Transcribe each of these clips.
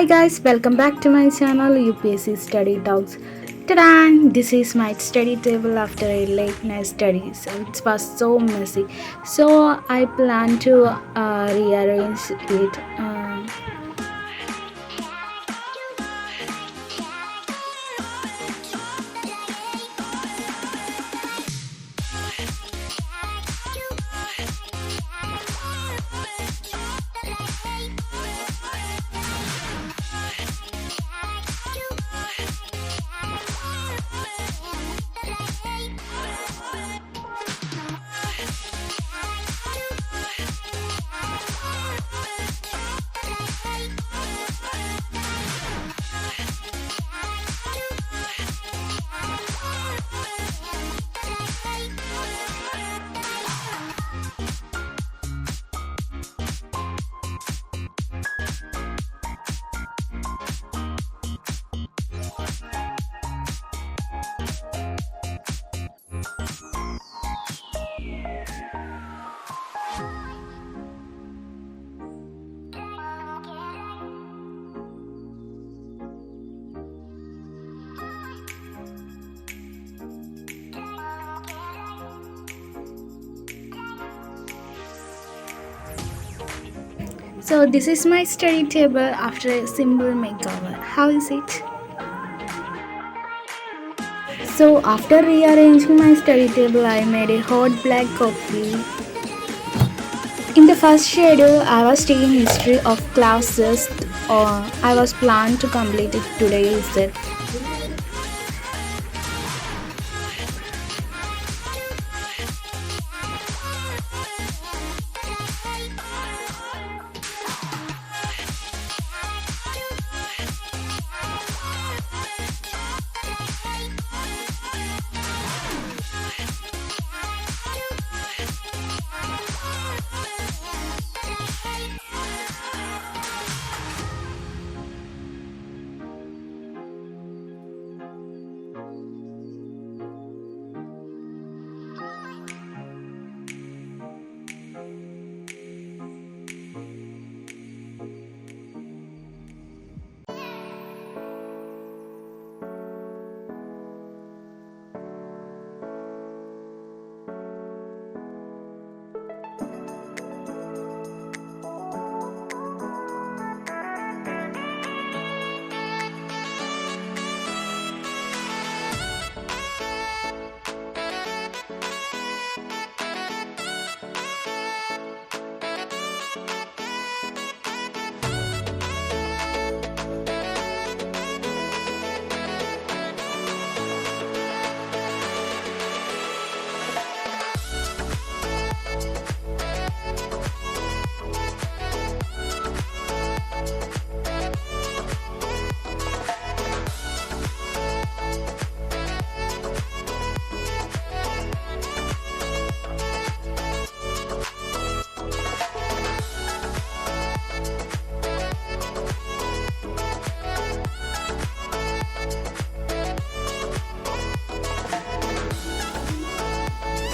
guys, welcome back to my channel UPSC Study Talks. Ta-da! This is my study table after a late night study. So it was so messy. So I plan to rearrange it. So this is my study table after a simple makeover. How is it? So after rearranging my study table, I made a hot black coffee. In the first schedule, I was taking history of classes. I was planned to complete it today. Is it?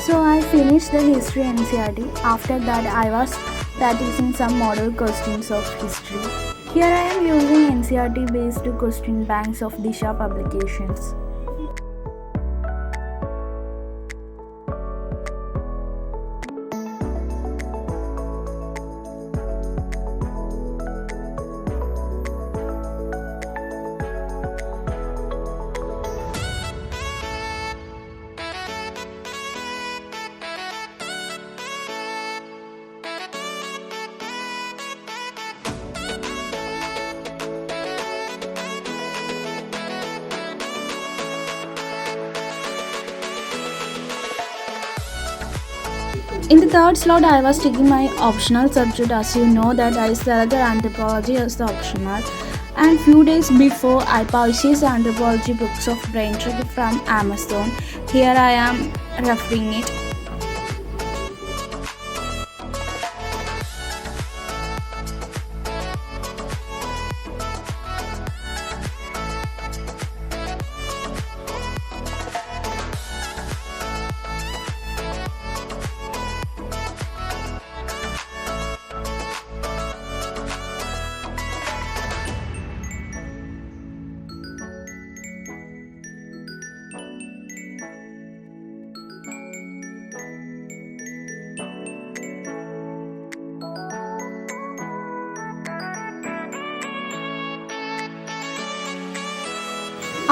So I finished the history NCRT. After that, I was practicing some model questions of history. Here I am using NCRT based question banks of Disha publications. In the third slot, I was taking my optional subject. As you know that I selected anthropology as the optional. And few days before, I purchased anthropology books of brain trick from Amazon. Here I am referring it.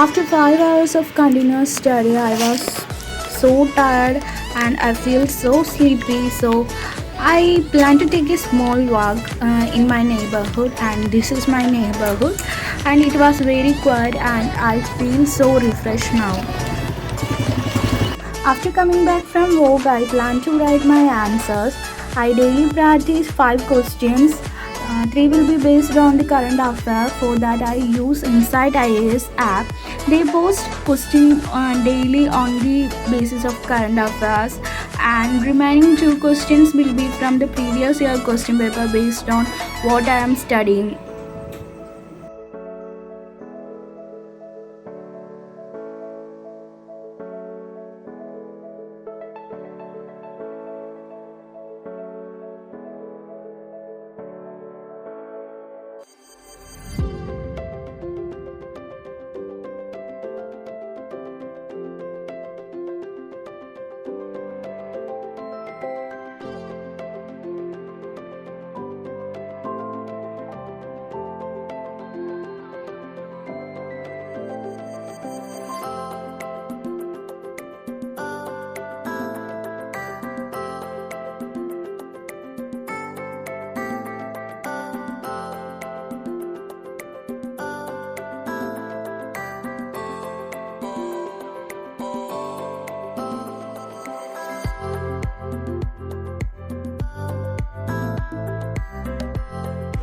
After 5 hours of continuous study, I was so tired and I feel so sleepy. So I plan to take a small walk in my neighborhood, and this is my neighborhood, and it was very quiet, and I feel so refreshed now. After coming back from work, I plan to write my answers. I daily practice 5 questions. 3 will be based on the current affair. For that, I use Insight IAS app. They post questions daily on the basis of current affairs, and remaining 2 questions will be from the previous year question paper based on what I am studying.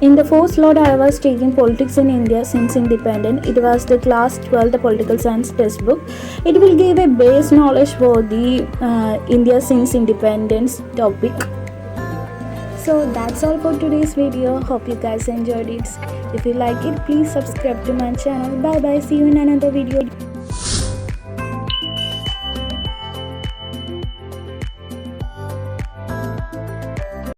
In the fourth slot, I was taking politics in India since independence. It was the class 12th political science textbook. It will give a base knowledge for the India since independence topic. So that's all for today's video. Hope you guys enjoyed it. If you like it, please subscribe to my channel. Bye bye. See you in another video.